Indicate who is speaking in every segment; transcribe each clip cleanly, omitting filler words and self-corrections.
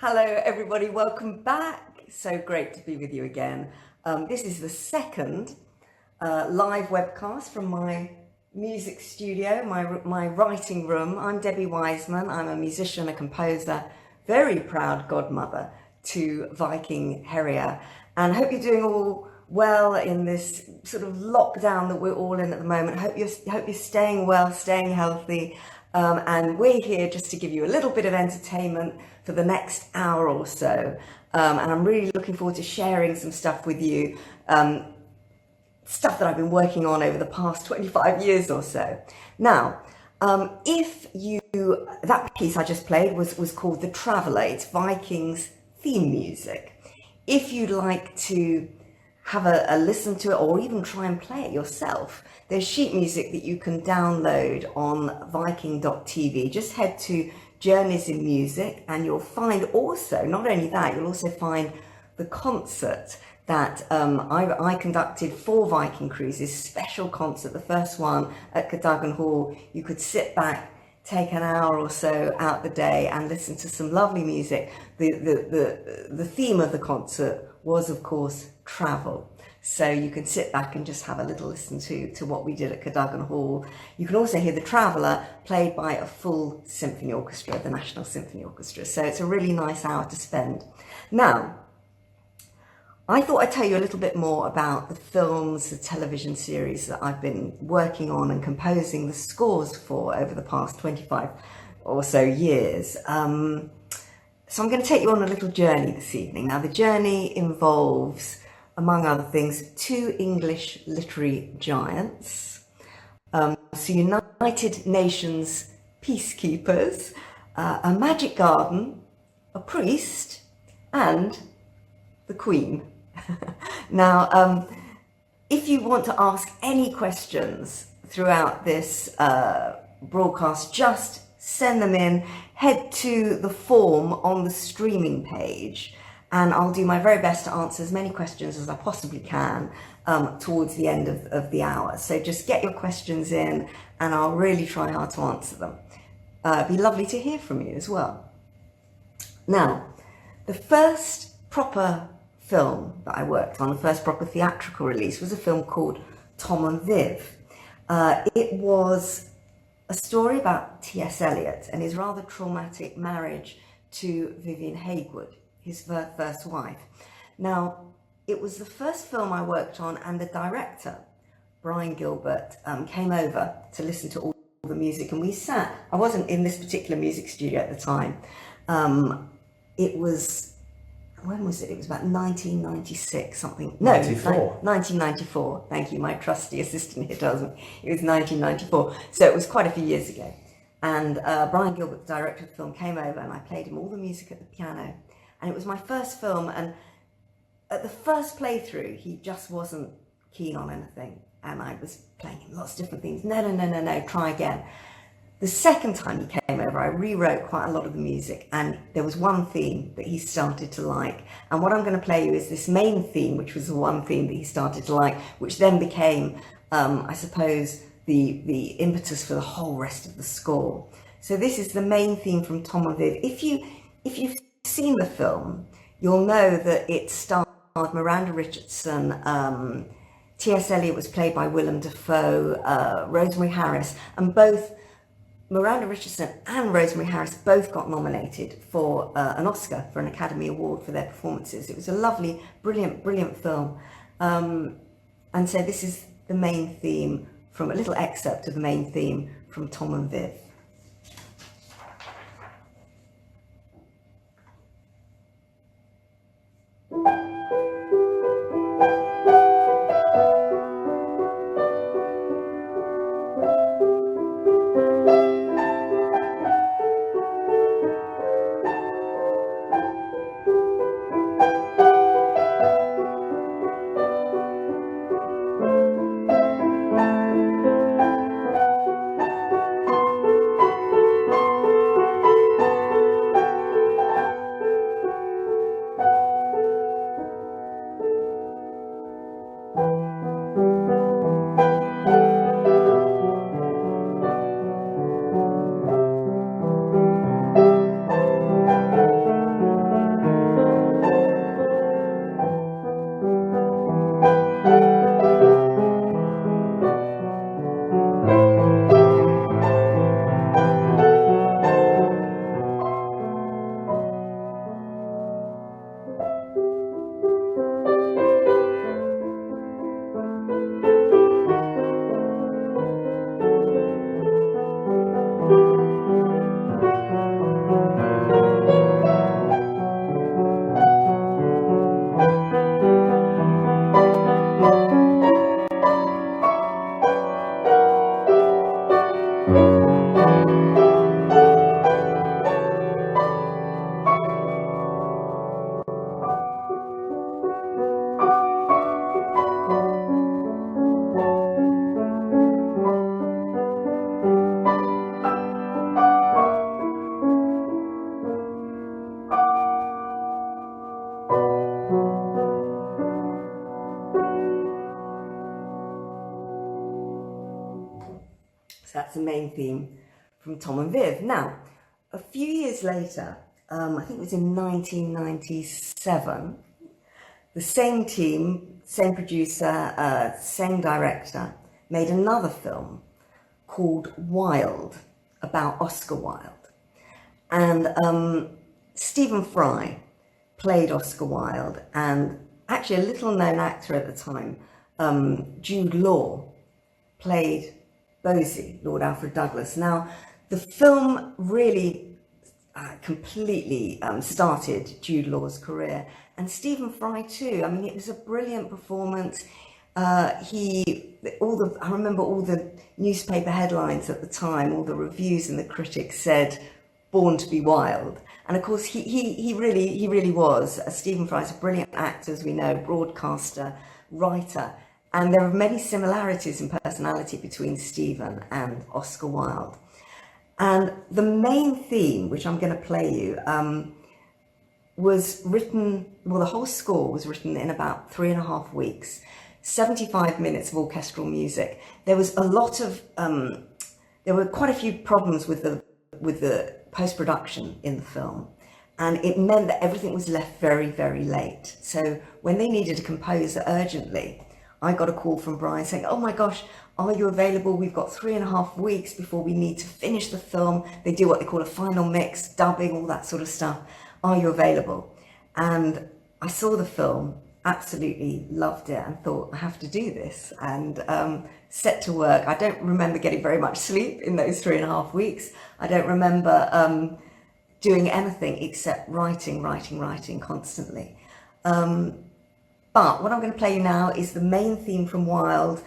Speaker 1: Hello everybody, welcome back. So great to be with you again. This is the second live webcast from my music studio, my writing room. I'm Debbie Wiseman. I'm a musician, a composer, very proud godmother to Viking Harrier, and I hope you're doing all well in this sort of lockdown that we're all in at the moment. Hope you're staying well, staying healthy, and we're here just to give you a little bit of entertainment for the next hour or so, and I'm really looking forward to sharing some stuff with you, stuff that I've been working on over the past 25 years or so. Now, that piece I just played was called The Traveller. It's Viking's theme music. If you'd like to have a listen to it or even try and play it yourself, there's sheet music that you can download on Viking.TV. Just head to Journeys in Music and you'll find also, not only that, you'll also find the concert that I conducted for Viking Cruises, special concert, the first one at Cadogan Hall. You could sit back, take an hour or so out the day and listen to some lovely music. The theme of the concert was, of course, travel. So you can sit back and just have a little listen to what we did at Cadogan Hall. You can also hear The Traveller played by a full symphony orchestra, the National Symphony Orchestra. So it's a really nice hour to spend. Now, I thought I'd tell you a little bit more about the films, the television series that I've been working on and composing the scores for over the past 25 or so years. So I'm going to take you on a little journey this evening. Now, the journey involves, among other things, two English literary giants, so United Nations peacekeepers, a magic garden, a priest, and the Queen. Now, if you want to ask any questions throughout this broadcast, just send them in. Head to the form on the streaming page, and I'll do my very best to answer as many questions as I possibly can towards the end of the hour. So just get your questions in and I'll really try hard to answer them. It'd be lovely to hear from you as well. Now, the first proper film that I worked on, the first proper theatrical release, was a film called Tom and Viv. It was a story about T.S. Eliot and his rather traumatic marriage to Vivian Haywood, his first wife. Now, it was the first film I worked on, and the director, Brian Gilbert, came over to listen to all the music, and we sat. I wasn't in this particular music studio at the time. It was, when was it? It was about 1996, something. No, 1994. Thank you, my trusty assistant here tells me. It was 1994, so it was quite a few years ago. And Brian Gilbert, the director of the film, came over and I played him all the music at the piano. And it was my first film, and at the first playthrough, he just wasn't keen on anything. And I was playing him lots of different things. No, try again. The second time he came over, I rewrote quite a lot of the music, and there was one theme that he started to like. And what I'm going to play you is this main theme, which was the one theme that he started to like, which then became, I suppose, the impetus for the whole rest of the score. So this is the main theme from Tom and Viv. If you've seen the film, you'll know that it starred Miranda Richardson, T.S. Eliot was played by Willem Dafoe, Rosemary Harris, and both Miranda Richardson and Rosemary Harris both got nominated for an Oscar, for an Academy Award for their performances. It was a lovely, brilliant film. And so this is the main theme, from a little excerpt of the main theme from Tom and Viv. So that's the main theme from Tom and Viv. Now, a few years later, I think it was in 1997, the same team, same producer, same director, made another film called Wilde, about Oscar Wilde. And Stephen Fry played Oscar Wilde, and actually a little known actor at the time, Jude Law, played Bosie, Lord Alfred Douglas. Now, the film really completely started Jude Law's career, and Stephen Fry too. I mean, it was a brilliant performance. I remember all the newspaper headlines at the time, all the reviews and the critics said, "Born to be Wild." And of course, he really was. Stephen Fry's a brilliant actor, as we know, broadcaster, writer. And there are many similarities in personality between Stephen and Oscar Wilde. And the main theme, which I'm going to play you, was written, well, the whole score was written in about 3.5 weeks, 75 minutes of orchestral music. There was a lot of, there were quite a few problems with the post-production in the film. And it meant that everything was left very, very late. So when they needed a composer urgently, I got a call from Brian saying, "Oh my gosh, are you available? We've got 3.5 weeks before we need to finish the film." They do what they call a final mix, dubbing, all that sort of stuff. "Are you available?" And I saw the film, absolutely loved it, and thought, I have to do this, and set to work. I don't remember getting very much sleep in those 3.5 weeks. I don't remember doing anything except writing constantly. But what I'm going to play you now is the main theme from Wilde.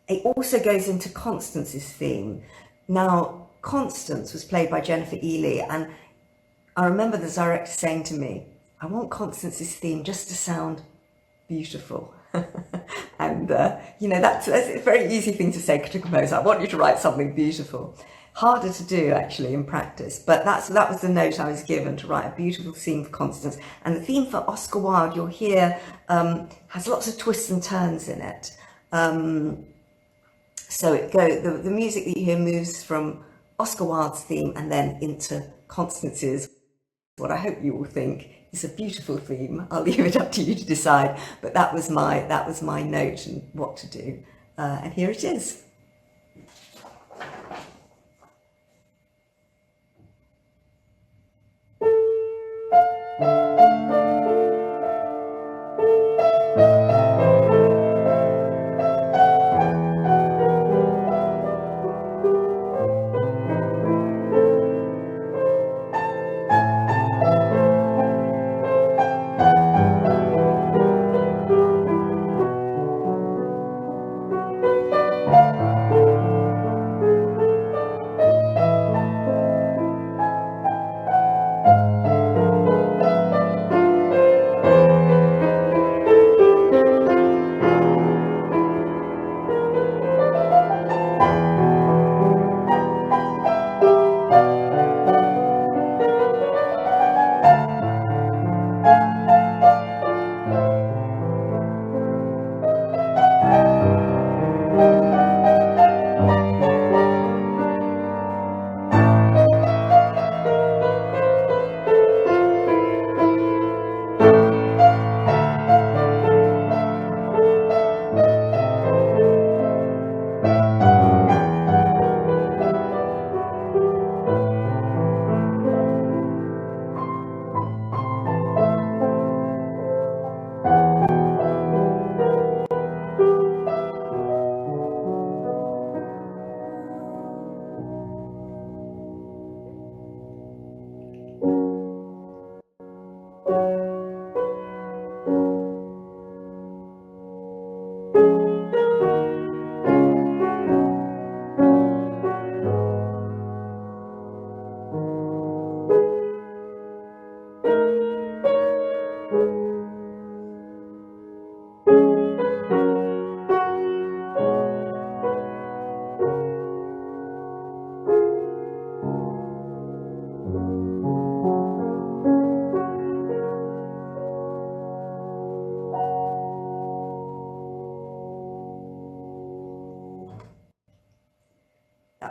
Speaker 1: It also goes into Constance's theme. Now, Constance was played by Jennifer Ely, and I remember the director saying to me, "I want Constance's theme just to sound beautiful." And, that's a very easy thing to say to a composer. I want you to write something beautiful. Harder to do, actually, in practice, but that was the note I was given, to write a beautiful theme for Constance. And the theme for Oscar Wilde, you'll hear, has lots of twists and turns in it. So the music that you hear moves from Oscar Wilde's theme and then into Constance's, what I hope you will think is a beautiful theme. I'll leave it up to you to decide, but that was my note and what to do. And here it is.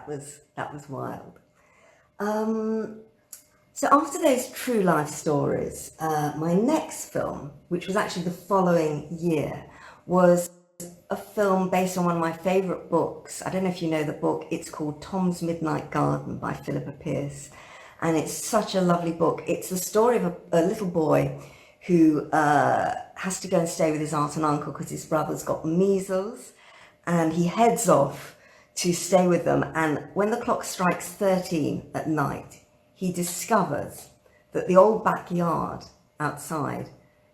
Speaker 1: was wild. So after those true life stories, my next film, which was actually the following year, was a film based on one of my favourite books. I don't know if you know the book. It's called Tom's Midnight Garden by Philippa Pearce. And it's such a lovely book. It's the story of a little boy who has to go and stay with his aunt and uncle because his brother's got measles. And he heads off to stay with them. And when the clock strikes 13 at night, he discovers that the old backyard outside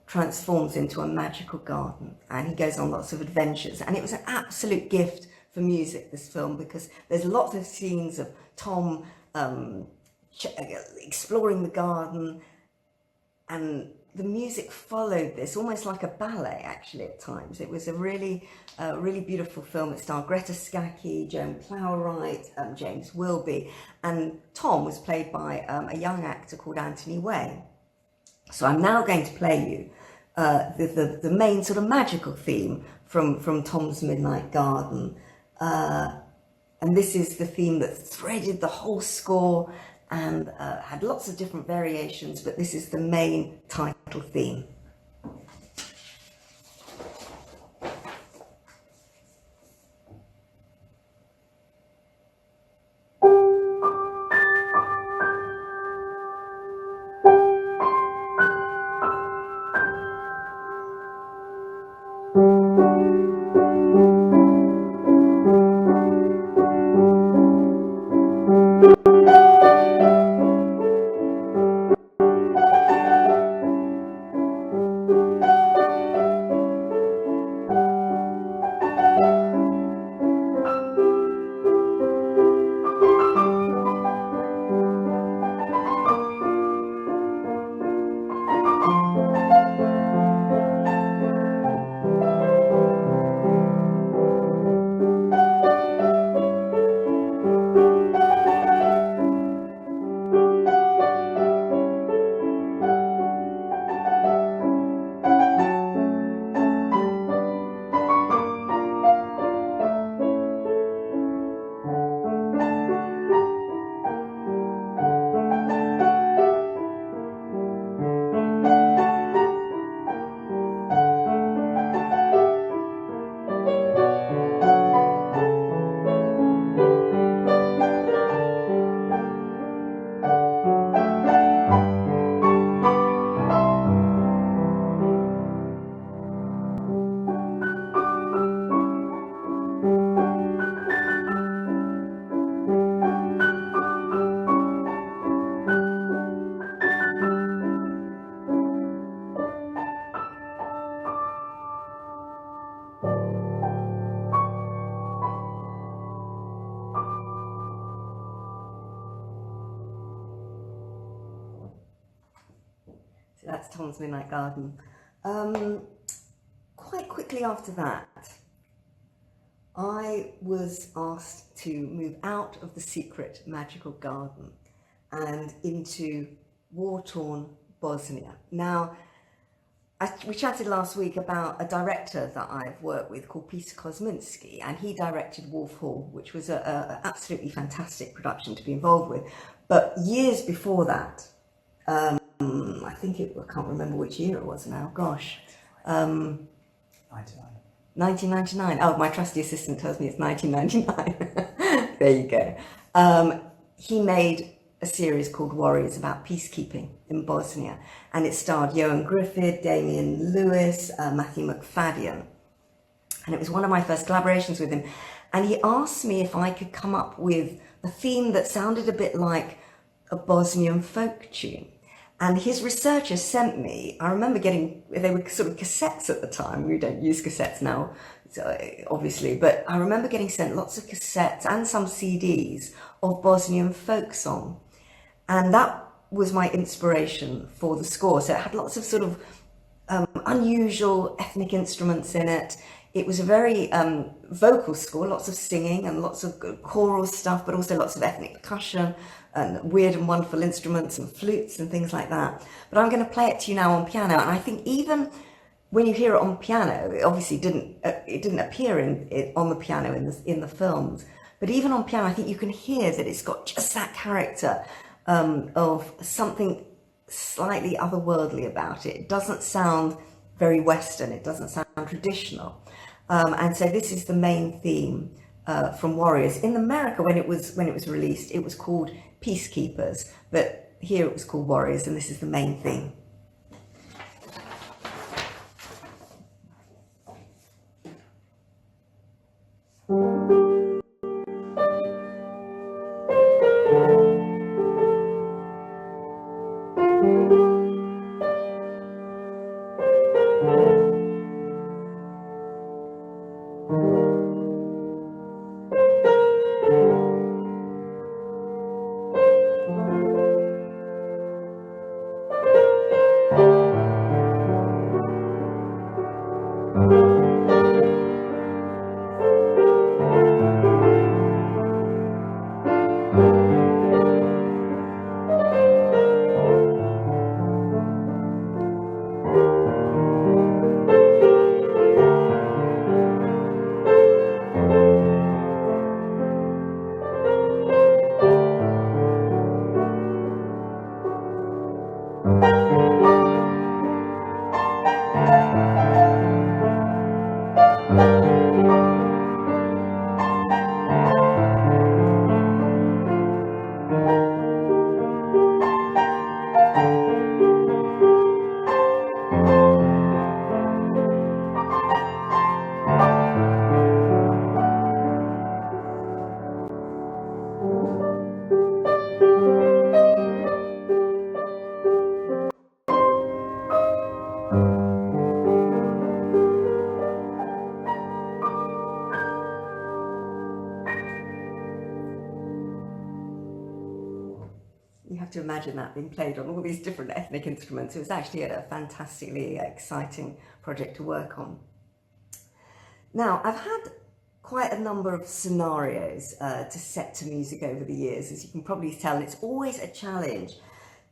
Speaker 1: transforms into a magical garden, and he goes on lots of adventures. And it was an absolute gift for music, this film, because there's lots of scenes of Tom exploring the garden, and the music followed this almost like a ballet actually at times. It was a really beautiful film. It starred Greta Scacchi, Joan Plowright, James Wilby, and Tom was played by a young actor called Anthony Way. So I'm now going to play you the main sort of magical theme from Tom's Midnight Garden. And this is the theme that threaded the whole score and had lots of different variations, but this is the main title theme. That's Tom's Midnight Garden. Quite quickly after that, I was asked to move out of the secret magical garden and into war-torn Bosnia. Now, we chatted last week about a director that I've worked with called Peter Kosminski, and he directed Wolf Hall, which was an absolutely fantastic production to be involved with. But years before that, I think I can't remember which year it was now, gosh. 1999. Oh, my trusty assistant tells me it's 1999. There you go. He made a series called Warriors about peacekeeping in Bosnia, and it starred Johan Griffith, Damian Lewis, Matthew McFadden. And it was one of my first collaborations with him. And he asked me if I could come up with a theme that sounded a bit like a Bosnian folk tune. And his researchers sent me, I remember they were sort of cassettes at the time. We don't use cassettes now, obviously, but I remember getting sent lots of cassettes and some CDs of Bosnian folk song. And that was my inspiration for the score. So it had lots of sort of unusual ethnic instruments in it. It was a very vocal score, lots of singing and lots of good choral stuff, but also lots of ethnic percussion and weird and wonderful instruments and flutes and things like that. But I'm going to play it to you now on piano. And I think even when you hear it on piano, it obviously didn't appear on the piano in the films, But even on piano, I think you can hear that it's got just that character of something slightly otherworldly about it. It doesn't sound very Western, it doesn't sound traditional. And so this is the main theme from Warriors. In America, when it was released, it was called Peacekeepers, but here it was called Warriors, and this is the main theme. You have to imagine that being played on all these different ethnic instruments. It was actually a fantastically exciting project to work on. Now, I've had quite a number of scenarios to set to music over the years. As you can probably tell, it's always a challenge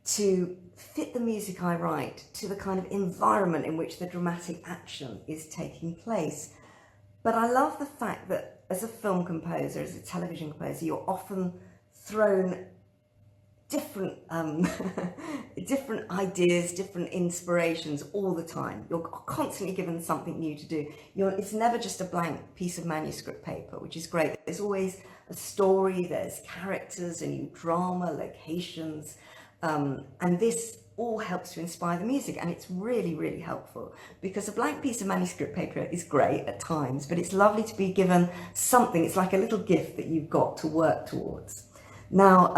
Speaker 1: to fit the music I write to the kind of environment in which the dramatic action is taking place. But I love the fact that as a film composer, as a television composer, you're often thrown different different ideas, different inspirations all the time. You're constantly given something new to do. It's never just a blank piece of manuscript paper, which is great. There's always a story, there's characters, a new drama, locations, and this all helps to inspire the music, and it's really, really helpful, because a blank piece of manuscript paper is great at times, but it's lovely to be given something. It's like a little gift that you've got to work towards. Now,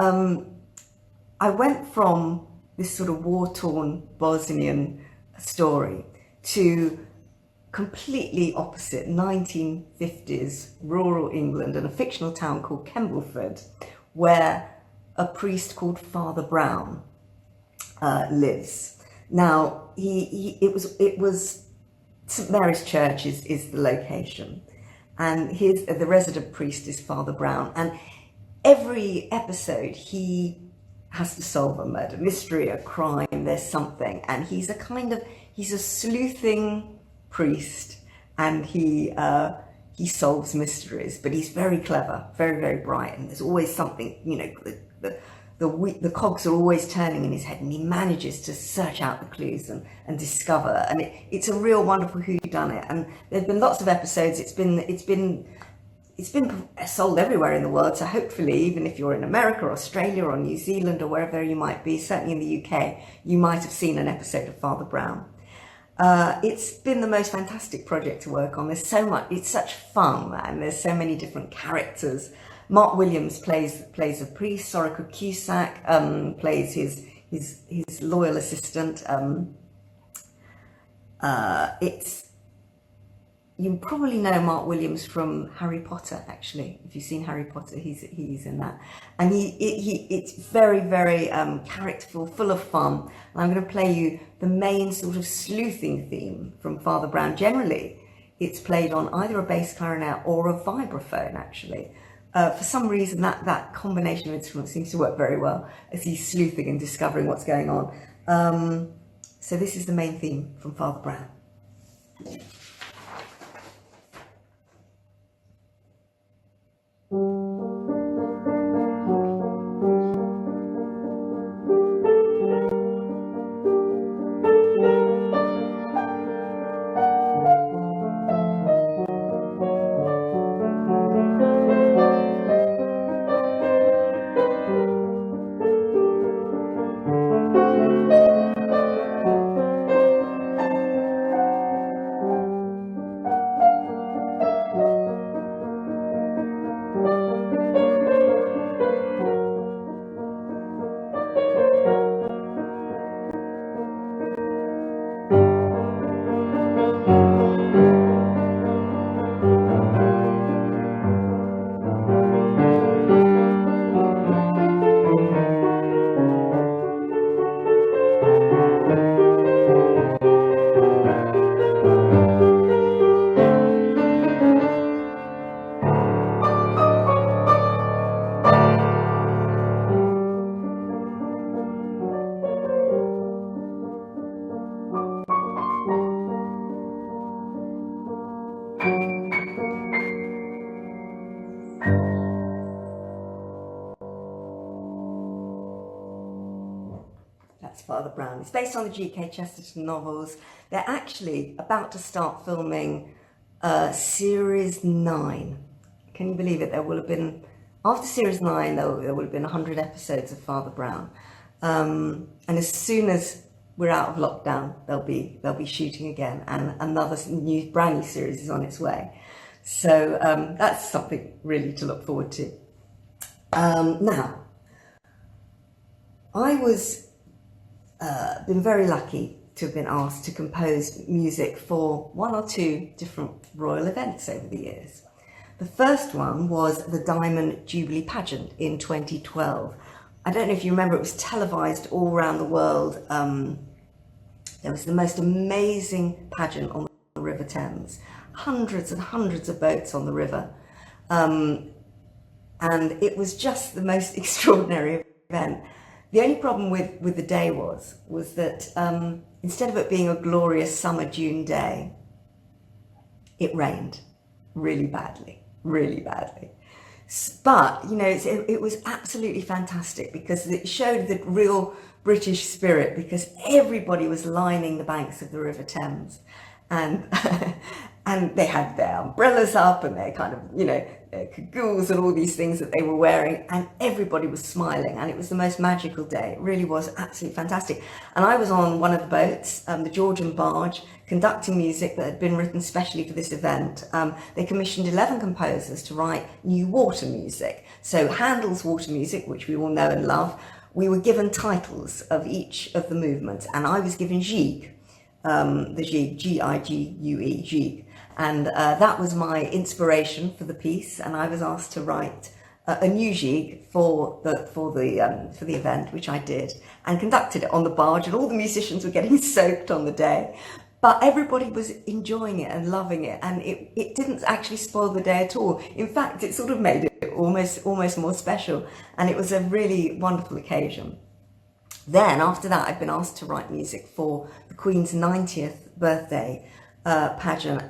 Speaker 1: I went from this sort of war-torn Bosnian story to completely opposite 1950s rural England and a fictional town called Kembleford, where a priest called Father Brown lives. Now, it was St Mary's Church is the location, and the resident priest is Father Brown, and every episode he has to solve a murder mystery, a crime, there's something, and he's a sleuthing priest, and he solves mysteries, but he's very clever, very, very bright, and there's always something, the cogs are always turning in his head, and he manages to search out the clues and discover, and it's a real wonderful whodunit. And there've been lots of episodes. It's been sold everywhere in the world, so hopefully, even if you're in America or Australia or New Zealand or wherever you might be, certainly in the UK, you might have seen an episode of Father Brown. It's been the most fantastic project to work on. There's so much, it's such fun, and there's so many different characters. Mark Williams plays a priest, Soraka Cusack plays his loyal assistant. You probably know Mark Williams from Harry Potter, actually. If you've seen Harry Potter, he's in that. And it's very, very characterful, full of fun. And I'm going to play you the main sort of sleuthing theme from Father Brown. Generally, it's played on either a bass clarinet or a vibraphone, actually. For some reason, that combination of instruments seems to work very well as he's sleuthing and discovering what's going on. So this is the main theme from Father Brown. That's Father Brown. It's based on the G.K. Chesterton novels. They're actually about to start filming Series 9. Can you believe it? There will have been, after Series 9, there will have been 100 episodes of Father Brown. And as soon as we're out of lockdown, they'll be shooting again, and another brand new series is on its way. So that's something really to look forward to. Now, I was been very lucky to have been asked to compose music for one or two different royal events over the years. The first one was the Diamond Jubilee pageant in 2012. I don't know if you remember, it was televised all around the world. There was the most amazing pageant on the River Thames, hundreds and hundreds of boats on the river. And it was just the most extraordinary event. The only problem with the day was that instead of it being a glorious summer June day, it rained really badly. But, you know, it was absolutely fantastic because it showed the real British spirit, because everybody was lining the banks of the River Thames, and and they had their umbrellas up and their kind of, you know, their cagoules and all these things that they were wearing, and everybody was smiling, and it was the most magical day. It really was absolutely fantastic. And I was on one of the boats, the Georgian barge, conducting music that had been written specially for this event. They commissioned 11 composers to write new water music. So Handel's water music, which we all know and love, we were given titles of each of the movements, and I was given Gigue, the Gigue, G-I-G-U-E, Gigue. And that was my inspiration for the piece, and I was asked to write a new Gigue for the event, which I did, and conducted it on the barge, and all the musicians were getting soaked on the day. But everybody was enjoying it and loving it, and it didn't actually spoil the day at all. In fact, it sort of made it almost more special, and it was a really wonderful occasion. Then, after that, I've been asked to write music for the Queen's 90th birthday pageant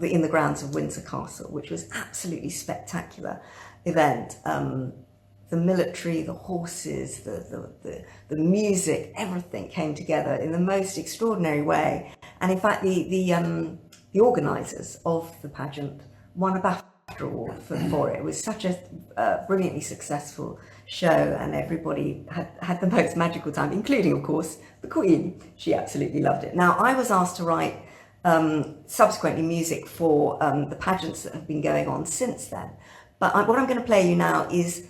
Speaker 1: in the grounds of Windsor Castle, which was absolutely spectacular event. The military, the horses, the music, everything came together in the most extraordinary way. And in fact, the organisers of the pageant won a BAFTA award for it. It was such a brilliantly successful show, and everybody had the most magical time, including, of course, the Queen. She absolutely loved it. Now, I was asked to write subsequently music for the pageants that have been going on since then. But what I'm going to play you now is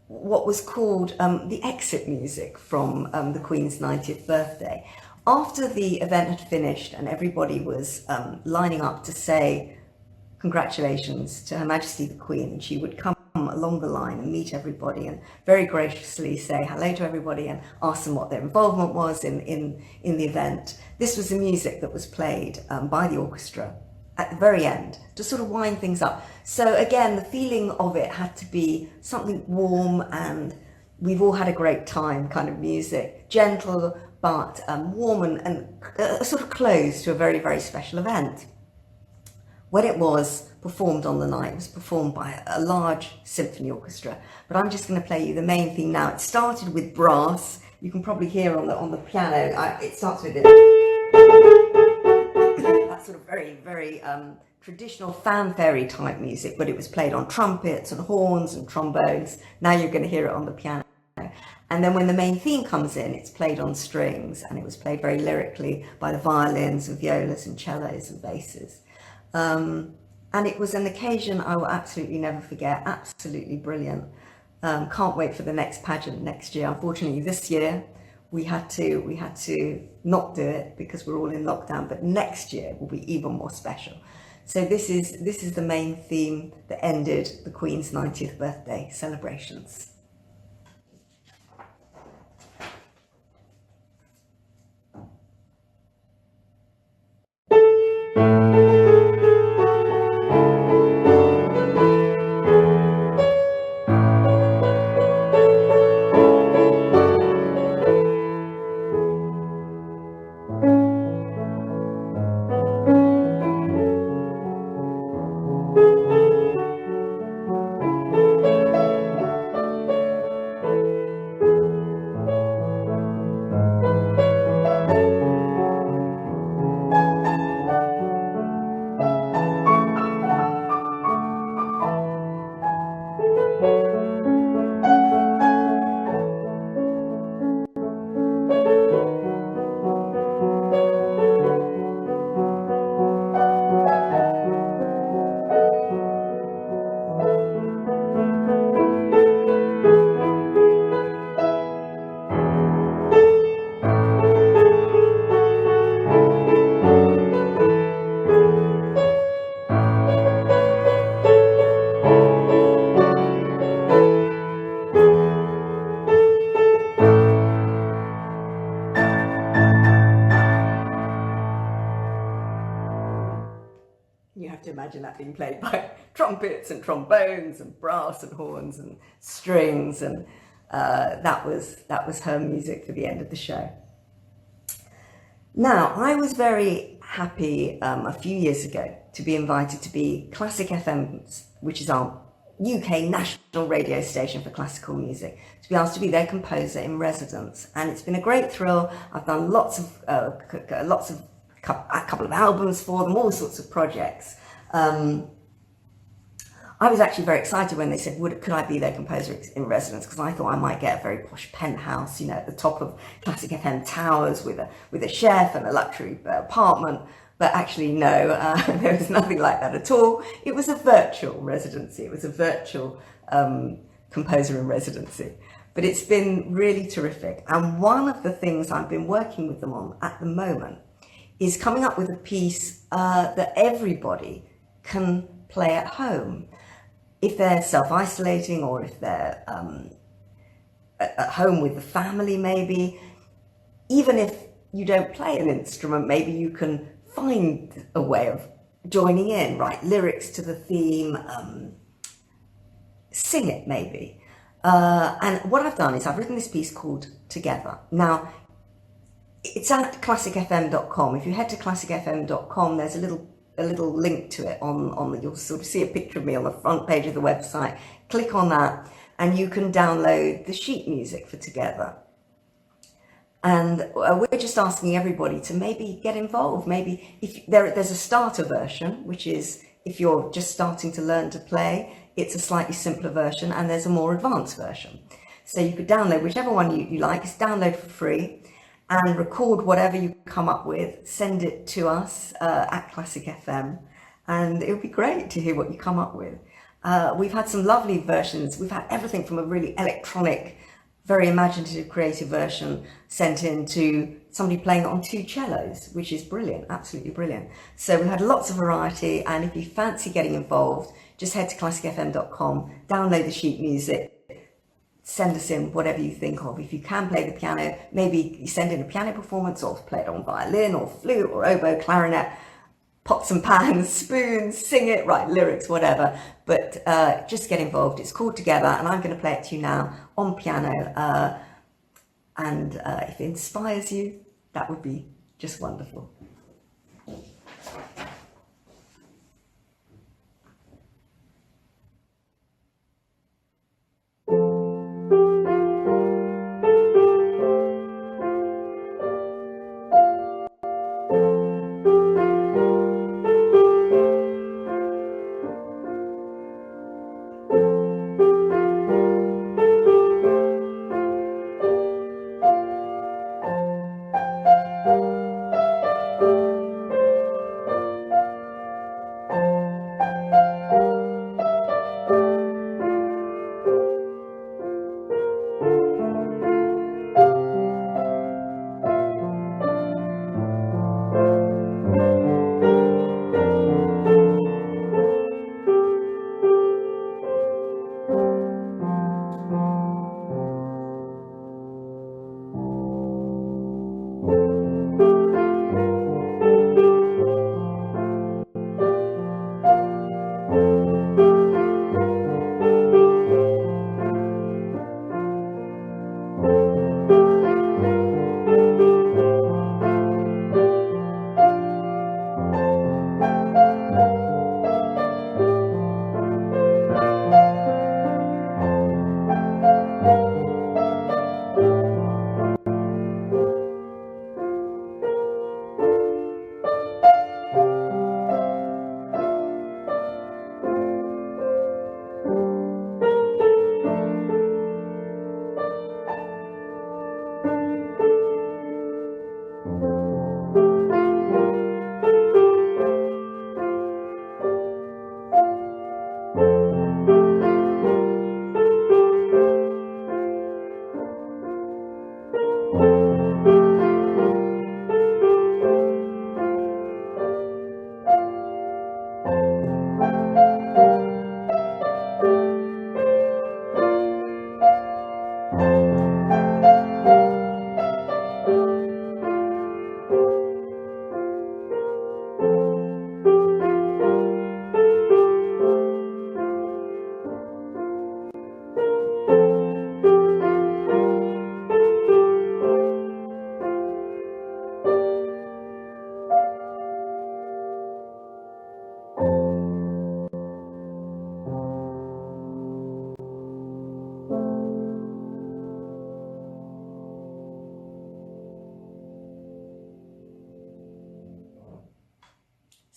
Speaker 1: what was called the exit music from the Queen's 90th birthday. After the event had finished and everybody was lining up to say congratulations to Her Majesty the Queen, and she would come along the line and meet everybody and very graciously say hello to everybody and ask them what their involvement was in the event. This was the music that was played by the orchestra at the very end to sort of wind things up. So again, the feeling of it had to be something warm and we've all had a great time kind of music, gentle but warm and sort of close to a very, very special event. When it was performed on the night, it was performed by a large symphony orchestra, but I'm just going to play you the main theme now. It started with brass. You can probably hear on the piano, it starts with this. That sort of very, very traditional fanfare type music, but it was played on trumpets and horns and trombones. Now you're going to hear it on the piano. And then when the main theme comes in, it's played on strings, and it was played very lyrically by the violins and violas and cellos and basses. And it was an occasion I will absolutely never forget, absolutely brilliant. Can't wait for the next pageant next year. Unfortunately, this year we had to not do it because we're all in lockdown, but next year will be even more special. So this is the main theme that ended the Queen's 90th birthday celebrations. band being played by trumpets and trombones and brass and horns and strings, and that was her music for the end of the show. Now, I was very happy a few years ago to be invited to be Classic FM, which is our UK national radio station for classical music, to be asked to be their composer in residence, and it's been a great thrill. I've done a couple of albums for them, all sorts of projects. I was actually very excited when they said, could I be their composer in residence, because I thought I might get a very posh penthouse, at the top of Classic FM towers with a chef and a luxury apartment. But actually, no, there was nothing like that at all. It was a virtual residency. It was a virtual composer in residency. But it's been really terrific. And one of the things I've been working with them on at the moment is coming up with a piece that everybody can play at home. If they're self-isolating, or if they're at home with the family, maybe. Even if you don't play an instrument, maybe you can find a way of joining in, write lyrics to the theme, sing it maybe. And what I've done is I've written this piece called Together. Now, it's at classicfm.com. If you head to classicfm.com, there's a little link to it you'll sort of see a picture of me on the front page of the website. Click on that and you can download the sheet music for Together. And we're just asking everybody to maybe get involved. Maybe if there's a starter version, which is if you're just starting to learn to play, it's a slightly simpler version, and there's a more advanced version. So you could download whichever one you like. It's download for free, and record whatever you come up with, send it to us at Classic FM, and it would be great to hear what you come up with. We've had some lovely versions. We've had everything from a really electronic, very imaginative, creative version sent in to somebody playing it on 2 cellos, which is brilliant, absolutely brilliant. So we had lots of variety, and if you fancy getting involved, just head to classicfm.com, download the sheet music, send us in whatever you think of. If you can play the piano, maybe you send in a piano performance, or play it on violin or flute or oboe, clarinet, pots and pans, spoons, sing it, write lyrics, whatever. But just get involved. It's called Together, and I'm going to play it to you now on piano. And if it inspires you, that would be just wonderful.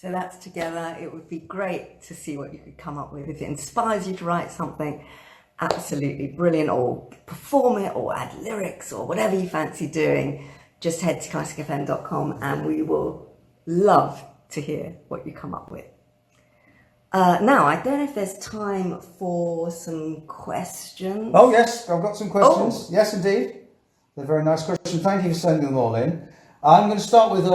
Speaker 1: So that's together. It would be great to see what you could come up with. If it inspires you to write something absolutely brilliant, or perform it, or add lyrics, or whatever you fancy doing, just head to classicfm.com and we will love to hear what you come up with. Now, I don't know if there's time for some questions.
Speaker 2: Oh, yes, I've got some questions.
Speaker 1: Oh.
Speaker 2: Yes, indeed. They're very nice questions. Thank you for sending them all in. I'm going to start with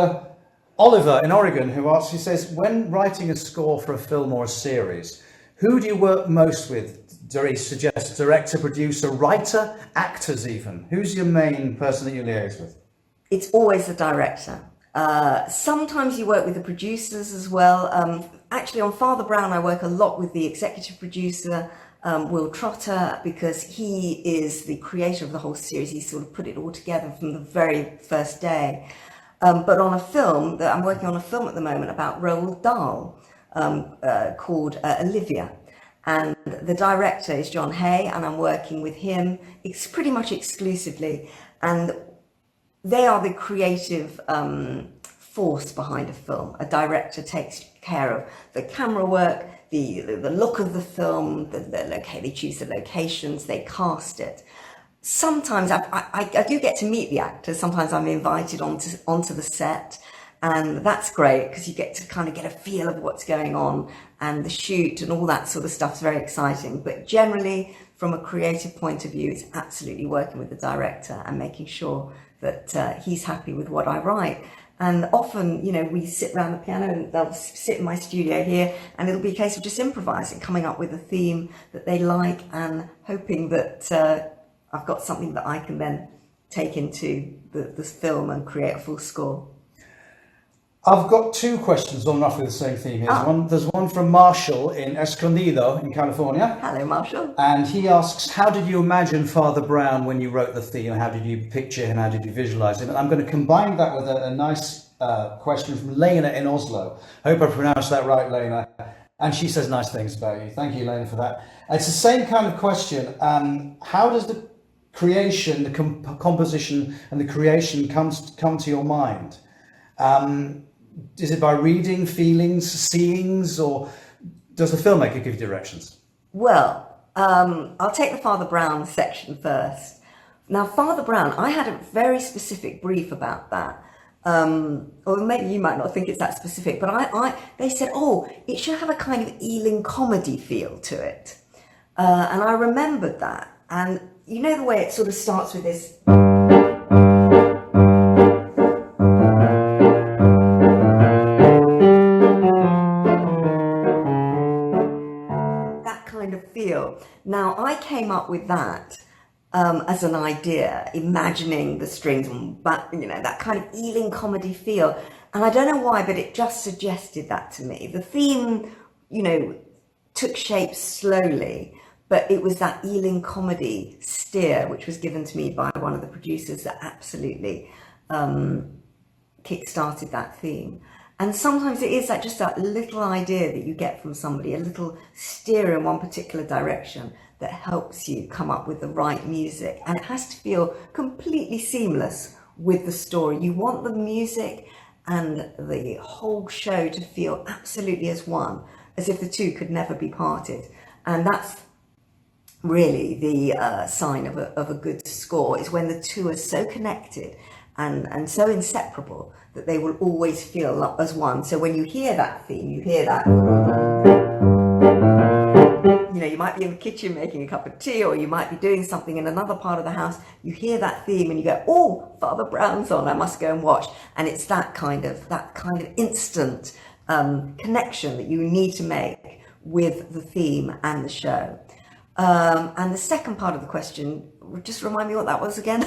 Speaker 2: Oliver in Oregon, who asks, he says, when writing a score for a film or a series, who do you work most with? He suggests director, producer, writer, actors even. Who's your main person that you liaise with?
Speaker 1: It's always the director. Sometimes you work with the producers as well. Actually, on Father Brown, I work a lot with the executive producer, Will Trotter, because he is the creator of the whole series. He sort of put it all together from the very first day. But on a film, I'm working on a film at the moment about Roald Dahl called Olivia. And the director is John Hay, and I'm working with him. It's pretty much exclusively. And they are the creative force behind a film. A director takes care of the camera work, the look of the film, they choose the locations, they cast it. Sometimes I do get to meet the actors. Sometimes I'm invited onto the set, and that's great because you get to kind of get a feel of what's going on, and the shoot and all that sort of stuff is very exciting. But generally, from a creative point of view, it's absolutely working with the director and making sure that he's happy with what I write. And often, we sit around the piano, and they'll sit in my studio here, and it'll be a case of just improvising, coming up with a theme that they like, and hoping that I've got something that I can then take into the film and create a full score.
Speaker 2: I've got two questions on roughly the same theme here. There's one from Marshall in Escondido in California.
Speaker 1: Hello, Marshall.
Speaker 2: And he asks, how did you imagine Father Brown when you wrote the theme? How did you picture him? How did you visualize him? And I'm going to combine that with a nice question from Lena in Oslo. Hope I pronounced that right, Lena. And she says nice things about you. Thank you, Lena, for that. It's the same kind of question. How does the creation, the composition and the creation come to your mind? Is it by reading, feelings, seeings, or does the filmmaker give you directions?
Speaker 1: Well, I'll take the Father Brown section first. Now, Father Brown, I had a very specific brief about that. Or maybe you might not think it's that specific, but they said, it should have a kind of Ealing comedy feel to it. And I remembered that. And you know the way it sort of starts with this... feel. Now, I came up with that as an idea, imagining the strings, but that kind of Ealing comedy feel. And I don't know why, but it just suggested that to me. The theme, took shape slowly, but it was that Ealing comedy steer, which was given to me by one of the producers, that absolutely kick-started that theme. And sometimes it is just that little idea that you get from somebody, a little steer in one particular direction that helps you come up with the right music. And it has to feel completely seamless with the story. You want the music and the whole show to feel absolutely as one, as if the two could never be parted. And that's really the sign of a good score, is when the two are so connected and so inseparable that they will always feel as one. So when you hear that theme, you hear that, you might be in the kitchen making a cup of tea, or you might be doing something in another part of the house, you hear that theme and you go, Father Brown's on, I must go and watch. And it's that kind of instant connection that you need to make with the theme and the show. And the second part of the question, just remind me what that was again.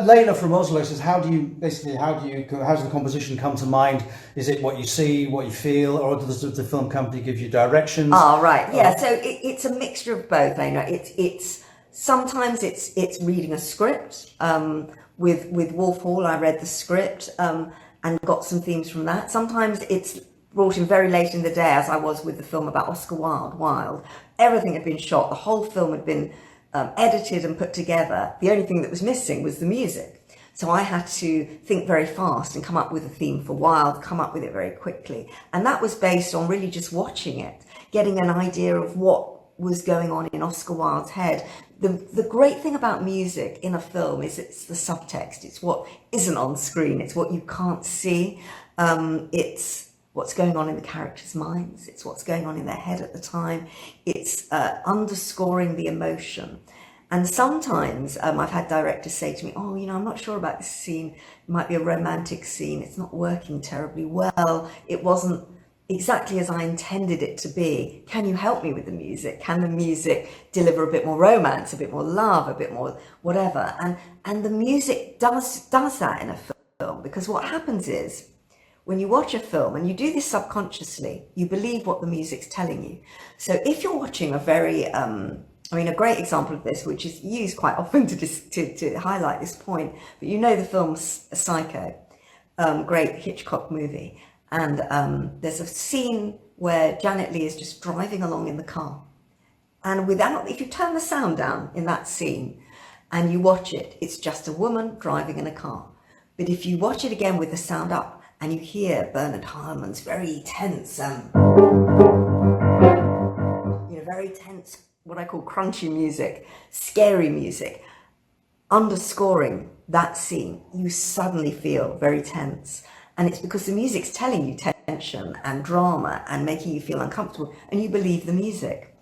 Speaker 2: Lena from Oslo says, how does the composition come to mind? Is it what you see, what you feel, or does the film company give you directions?
Speaker 1: Right, yeah. So it's a mixture of both, Lena. It's sometimes it's reading a script. With Wolf Hall, I read the script and got some themes from that. Sometimes it's brought in very late in the day, as I was with the film about Oscar Wilde. Everything had been shot, the whole film had been edited and put together. The only thing that was missing was the music. So I had to think very fast and come up with a theme for Wilde, come up with it very quickly. And that was based on really just watching it, getting an idea of what was going on in Oscar Wilde's head. The great thing about music in a film is it's the subtext. It's what isn't on screen. It's what you can't see. It's what's going on in the characters' minds. It's what's going on in their head at the time. It's underscoring the emotion. And sometimes I've had directors say to me, oh, I'm not sure about this scene. It might be a romantic scene. It's not working terribly well. It wasn't exactly as I intended it to be. Can you help me with the music? Can the music deliver a bit more romance, a bit more love, a bit more whatever? And the music does that in a film, because what happens is when you watch a film, and you do this subconsciously, you believe what the music's telling you. So if you're watching a very, a great example of this, which is used quite often to highlight this point, but the film Psycho, great Hitchcock movie. And there's a scene where Janet Leigh is just driving along in the car. And if you turn the sound down in that scene and you watch it, it's just a woman driving in a car. But if you watch it again with the sound up and you hear Bernard Herrmann's very tense, very tense, what I call crunchy music, scary music, underscoring that scene, you suddenly feel very tense. And it's because the music's telling you tension and drama and making you feel uncomfortable, and you believe the music.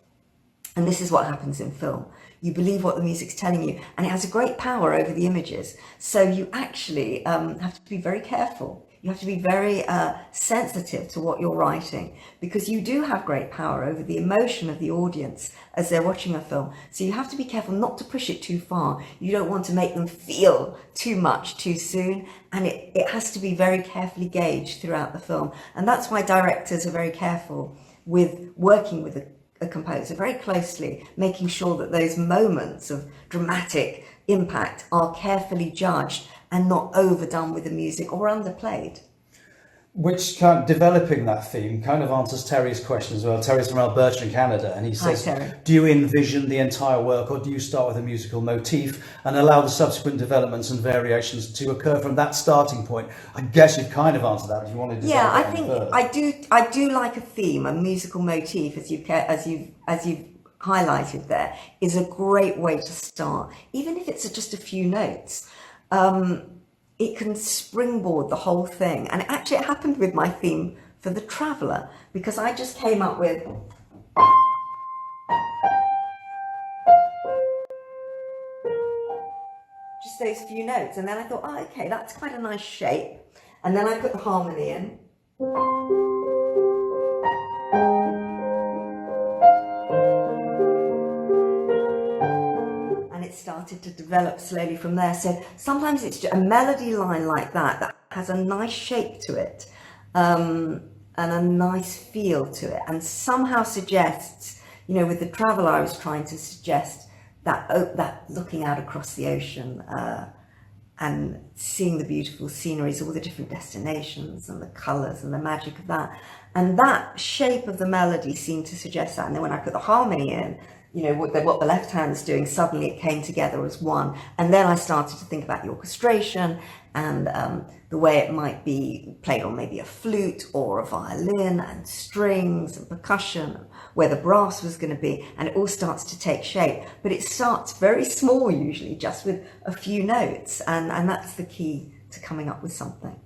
Speaker 1: And this is what happens in film. You believe what the music's telling you, and it has a great power over the images. So you actually have to be very careful. You have to be very sensitive to what you're writing, because you do have great power over the emotion of the audience as they're watching a film. So you have to be careful not to push it too far. You don't want to make them feel too much too soon. And it has to be very carefully gauged throughout the film. And that's why directors are very careful with working with a composer very closely, making sure that those moments of dramatic impact are carefully judged and not overdone with the music or underplayed.
Speaker 2: Which developing that theme kind of answers Terry's question as well. Terry's from Alberta in Canada, and he says, do you envision the entire work, or do you start with a musical motif and allow the subsequent developments and variations to occur from that starting point? I guess you've kind of answered that if you wanted to.
Speaker 1: Yeah, I think I do like a theme, a musical motif, as you've highlighted there, is a great way to start, even if it's just a few notes. It can springboard the whole thing. And actually it happened with my theme for The Traveller, because I just came up with just those few notes, and then I thought, oh, okay, that's quite a nice shape. And then I put the harmony in. Started to develop slowly from there. So sometimes it's just a melody line like that has a nice shape to it, and a nice feel to it, and somehow suggests, with The Traveller, I was trying to suggest that looking out across the ocean and seeing the beautiful sceneries, all the different destinations and the colours and the magic of that. And that shape of the melody seemed to suggest that. And then when I put the harmony in, what the left hand's doing, suddenly it came together as one. And then I started to think about the orchestration and the way it might be played on maybe a flute or a violin, and strings and percussion, where the brass was going to be, and it all starts to take shape. But it starts very small, usually just with a few notes, and that's the key to coming up with something.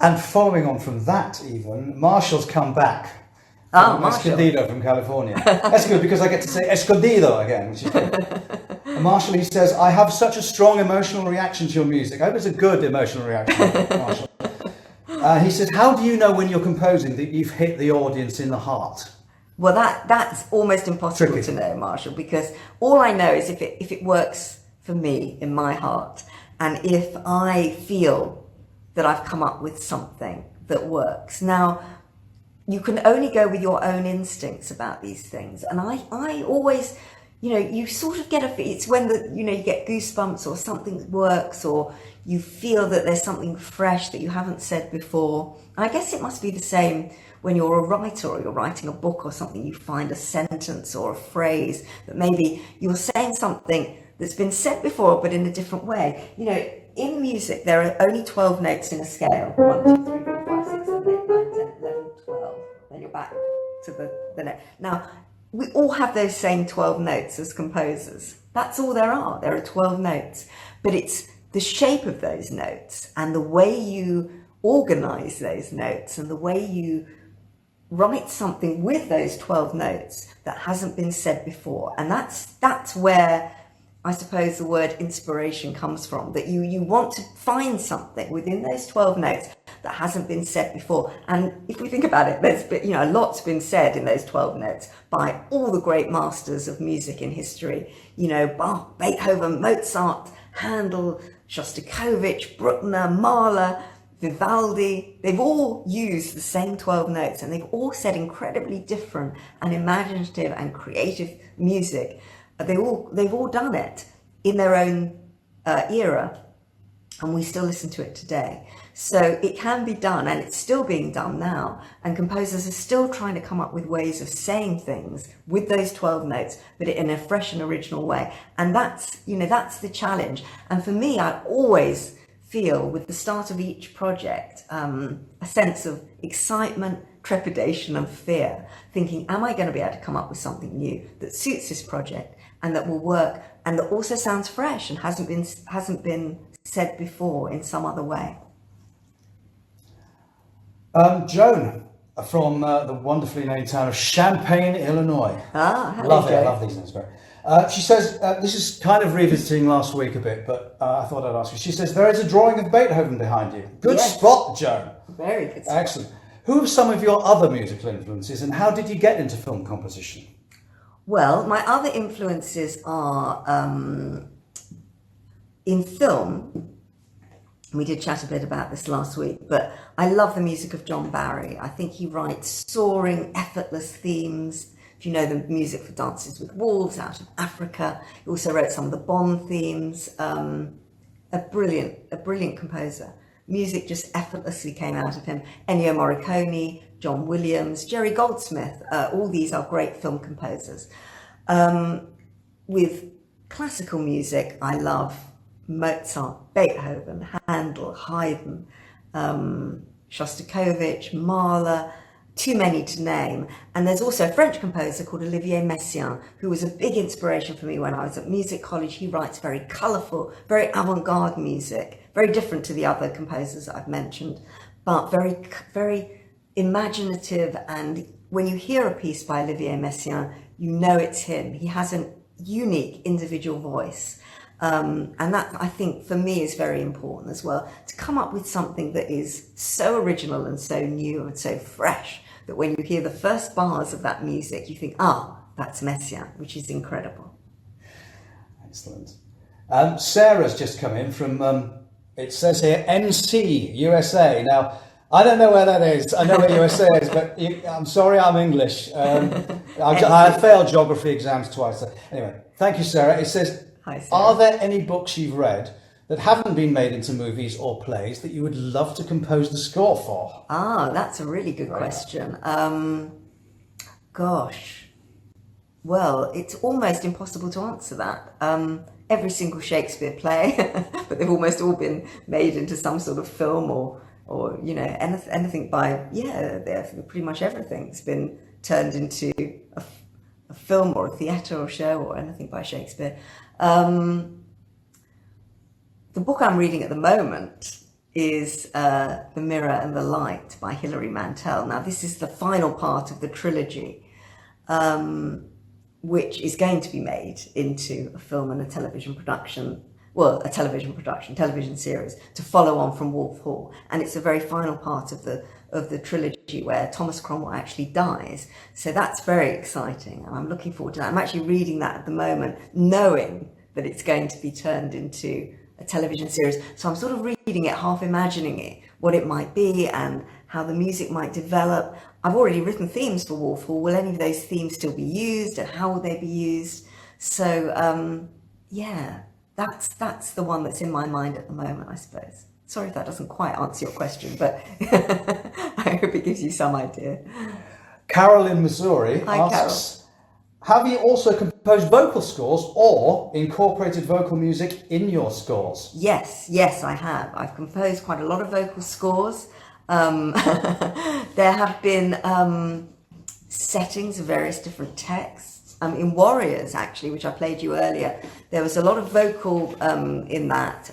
Speaker 1: And
Speaker 2: following on from that, even, Marshall's come back. Escondido from California. That's good, because I get to say Escondido again, which is good. And Marshall, he says, I have such a strong emotional reaction to your music. I hope it's a good emotional reaction, Marshall. He says, how do you know when you're composing that you've hit the audience in the heart?
Speaker 1: Well, that's almost impossible to know, Marshall, because all I know is if it works for me in my heart, and if I feel that I've come up with something that works. Now, you can only go with your own instincts about these things. And I always, you sort of get it's when you get goosebumps, or something works, or you feel that there's something fresh that you haven't said before. And I guess it must be the same when you're a writer, or you're writing a book or something. You find a sentence or a phrase that maybe you're saying something that's been said before, but in a different way. in music, there are only 12 notes in a scale. 1, 2, 3, 4, 5, 6, 7, 8, 9, 10, 11, 12. Then you're back to the note. Now, we all have those same 12 notes as composers. That's all there are. There are 12 notes. But it's the shape of those notes and the way you organize those notes and the way you write something with those 12 notes that hasn't been said before. And that's where I suppose the word inspiration comes from, that you want to find something within those 12 notes that hasn't been said before. And if we think about it, there's been, a lot's been said in those 12 notes by all the great masters of music in history, Bach, Beethoven, Mozart, Handel, Shostakovich, Bruckner, Mahler, Vivaldi. They've all used the same 12 notes, and they've all said incredibly different and imaginative and creative music. They've all done it in their own era, and we still listen to it today. So it can be done, and it's still being done now. And composers are still trying to come up with ways of saying things with those 12 notes, but in a fresh and original way. And that's the challenge. And for me, I always feel with the start of each project a sense of excitement, trepidation, and fear, thinking, am I going to be able to come up with something new that suits this project and that will work and that also sounds fresh and hasn't been said before in some other way?
Speaker 2: Joan from the wonderfully named town of Champaign, Illinois.
Speaker 1: Hello,
Speaker 2: love it. I
Speaker 1: Joan.
Speaker 2: love these names. She says, this is kind of revisiting last week a bit, but I thought I'd ask you. She says, there is a drawing of Beethoven behind you. Good
Speaker 1: Yes.
Speaker 2: spot, Joan.
Speaker 1: Very good spot.
Speaker 2: Excellent. Who are some of your other musical influences, and how did you get into film composition?
Speaker 1: Well, my other influences are in film. We did chat a bit about this last week, but I love the music of John Barry. I think he writes soaring, effortless themes. If you know the music for Dances with Wolves out of Africa, he also wrote some of the Bond themes. A brilliant composer. Music just effortlessly came out of him. Ennio Morricone, John Williams, Jerry Goldsmith, all these are great film composers. With classical music, I love Mozart, Beethoven, Handel, Haydn, Shostakovich, Mahler, too many to name. And there's also a French composer called Olivier Messiaen, who was a big inspiration for me when I was at music college. He writes very colourful, very avant-garde music, very different to the other composers that I've mentioned, but very, very imaginative. And when you hear a piece by Olivier Messiaen, you know it's him. He has a unique individual voice. And that, I think, for me is very important as well, to come up with something that is so original and so new and so fresh that when you hear the first bars of that music, you think, that's Messiaen, which is incredible.
Speaker 2: Excellent. Sarah's just come in from, it says here, NC, USA. Now, I don't know where that is. I know where USA is, but I'm sorry, I'm English. I failed geography exams twice. So anyway, thank you, Sarah. It says,
Speaker 1: Hi, Sarah.
Speaker 2: Are there any books you've read that haven't been made into movies or plays that you would love to compose the score for?
Speaker 1: That's a really good question. Gosh. Well, it's almost impossible to answer that. Every single Shakespeare play, but they've almost all been made into some sort of film or anything by, pretty much everything's been turned into a film or a theatre or show or anything by Shakespeare. The book I'm reading at the moment is The Mirror and the Light by Hilary Mantel. Now, this is the final part of the trilogy, which is going to be made into a film and a television production, television series to follow on from Wolf Hall. And it's the very final part of the trilogy where Thomas Cromwell actually dies. So that's very exciting, and I'm looking forward to that. I'm actually reading that at the moment, knowing that it's going to be turned into a television series. So I'm sort of reading it, half imagining it, what it might be and how the music might develop. I've already written themes for Wolf Hall. Will any of those themes still be used, and how will they be used? So that's the one that's in my mind at the moment, I suppose. Sorry if that doesn't quite answer your question, but I hope it gives you some idea.
Speaker 2: Carol in Missouri
Speaker 1: Hi,
Speaker 2: asks, Have you also composed vocal scores or incorporated vocal music in your scores?
Speaker 1: Yes, I have. I've composed quite a lot of vocal scores. There have been settings of various different texts. In Warriors, actually, which I played you earlier, there was a lot of vocal in that.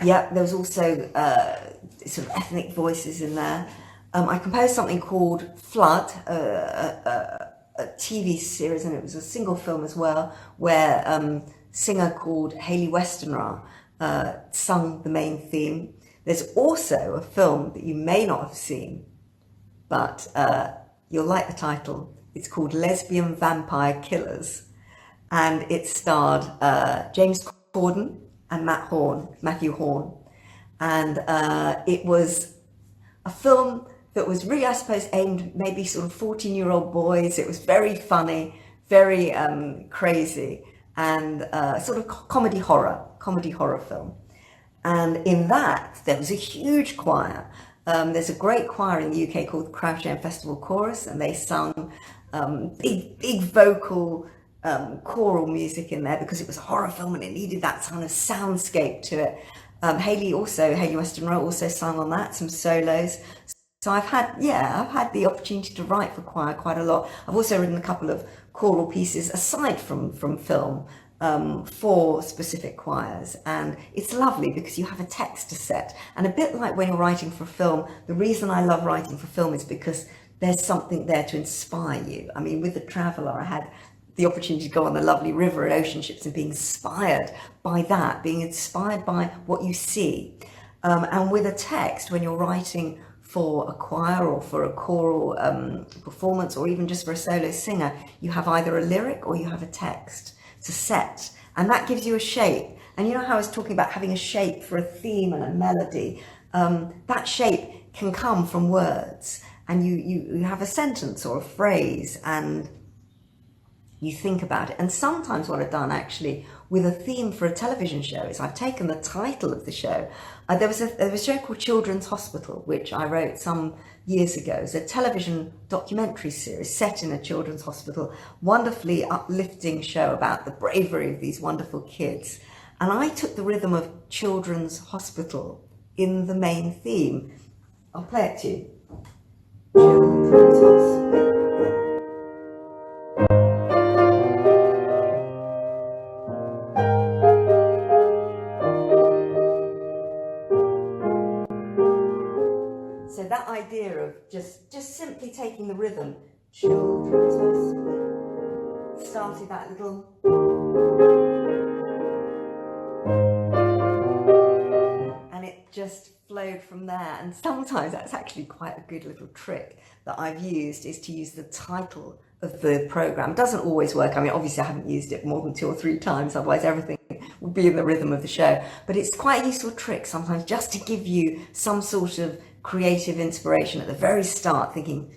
Speaker 1: There was also sort of ethnic voices in there. I composed something called Flood, a TV series, and it was a single film as well, where a singer called Hayley Westenra sung the main theme. There's also a film that you may not have seen, but you'll like the title. It's called Lesbian Vampire Killers, and it starred James Corden and Matthew Horn, and it was a film that was really, I suppose, aimed maybe sort of 14-year-old boys. It was very funny, very crazy, and sort of comedy horror film. And in that, there was a huge choir. There's a great choir in the UK called the Crouch End Festival Chorus, and they sung big vocal choral music in there because it was a horror film and it needed that kind of soundscape to it. Hayley Westenra also sung on that, some solos. So I've had the opportunity to write for choir quite a lot. I've also written a couple of choral pieces aside from film for specific choirs, and it's lovely because you have a text to set. And a bit like when you're writing for film, the reason I love writing for film is because there's something there to inspire you. I mean, with The Traveller, I had the opportunity to go on the lovely river and ocean ships and being inspired by that, being inspired by what you see. And with a text, when you're writing for a choir or for a choral performance, or even just for a solo singer, you have either a lyric or you have a text to set, and that gives you a shape. And you know how I was talking about having a shape for a theme and a melody? That shape can come from words, and you have a sentence or a phrase, and you think about it. And sometimes what I've done actually with a theme for a television show is I've taken the title of the show. There was a show called Children's Hospital, which I wrote some years ago. It's a television documentary series set in a children's hospital, wonderfully uplifting show about the bravery of these wonderful kids. And I took the rhythm of Children's Hospital in the main theme. I'll play it to you. Children's Hospital. So that idea of just simply taking the rhythm, Children's Hospital, started that little, and it just flowed from there. And sometimes that's actually quite a good little trick that I've used, is to use the title of the program. It doesn't always work. I mean, obviously I haven't used it more than 2 or 3 times, otherwise everything would be in the rhythm of the show. But it's quite a useful trick sometimes, just to give you some sort of creative inspiration at the very start, thinking,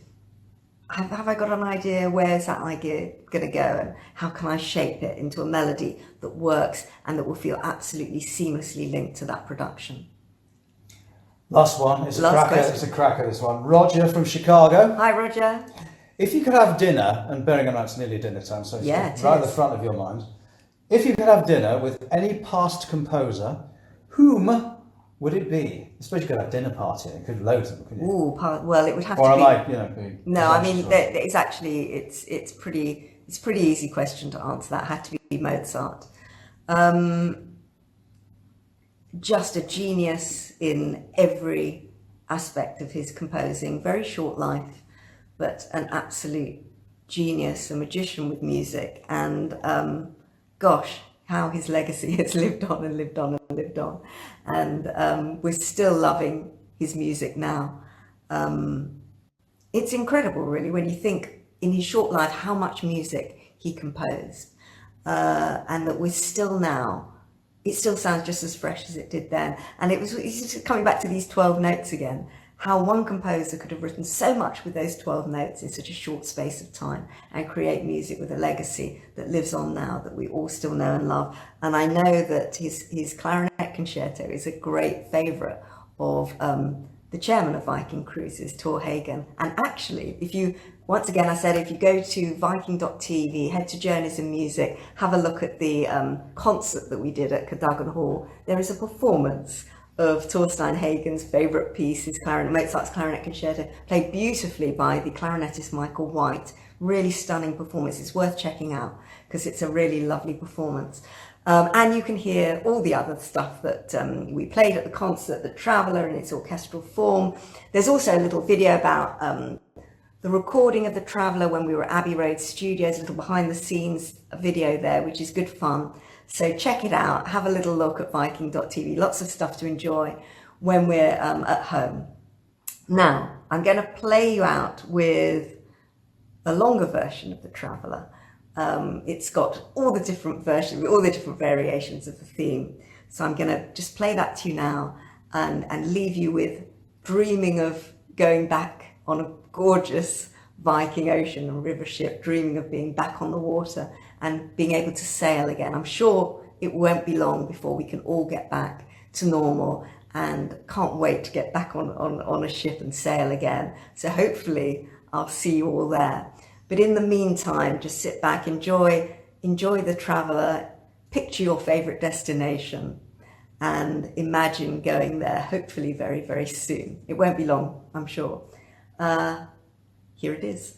Speaker 1: have I got an idea? Where's that idea going to go? And how can I shape it into a melody that works and that will feel absolutely seamlessly linked to that production?
Speaker 2: Last one. It's a cracker, this one. Roger from Chicago.
Speaker 1: Hi, Roger.
Speaker 2: If you could have dinner, and bearing in mind it's nearly dinner time, so it's right at the front of your mind. If you could have dinner with any past composer, whom would it be? I suppose you could have a dinner party. It could be loads of them, couldn't you?
Speaker 1: Well, it would have to be.
Speaker 2: Or am I,
Speaker 1: No, I mean, it's actually it's pretty easy question to answer. That had to be Mozart. Just a genius in every aspect of his composing. Very short life, but an absolute genius, a magician with music, and gosh, how his legacy has lived on and lived on and lived on. And we're still loving his music now. It's incredible, really, when you think in his short life how much music he composed, and that we're still now, it still sounds just as fresh as it did then. And it's just coming back to these 12 notes again, how one composer could have written so much with those 12 notes in such a short space of time and create music with a legacy that lives on now, that we all still know and love. And I know that his clarinet concerto is a great favourite of the chairman of Viking Cruises, Tor Hagen. And actually, once again, I said, if you go to Viking.TV, head to Journeys and Music, have a look at the concert that we did at Cadogan Hall, there is a performance of Torstein Hagen's favourite piece, his Mozart's Clarinet Concerto, played beautifully by the clarinetist Michael White. Really stunning performance. It's worth checking out because it's a really lovely performance. And you can hear all the other stuff that we played at the concert, the Traveller in its orchestral form. There's also a little video about the recording of the Traveller when we were at Abbey Road Studios, a little behind the scenes video there, which is good fun. So check it out, have a little look at Viking.TV, lots of stuff to enjoy when we're at home. Now, I'm going to play you out with a longer version of the Traveller. It's got all the different versions, all the different variations of the theme. So I'm going to just play that to you now and leave you with dreaming of going back on a gorgeous Viking ocean and river ship, dreaming of being back on the water and being able to sail again. I'm sure it won't be long before we can all get back to normal, and can't wait to get back on a ship and sail again. So hopefully I'll see you all there. But in the meantime, just sit back, enjoy the Traveller, picture your favourite destination and imagine going there, hopefully very, very soon. It won't be long, I'm sure. Here it is.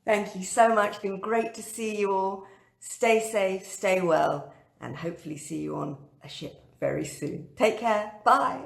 Speaker 1: Thank you so much. Been great to see you all. Stay safe, stay well, and hopefully see you on a ship very soon. Take care. Bye.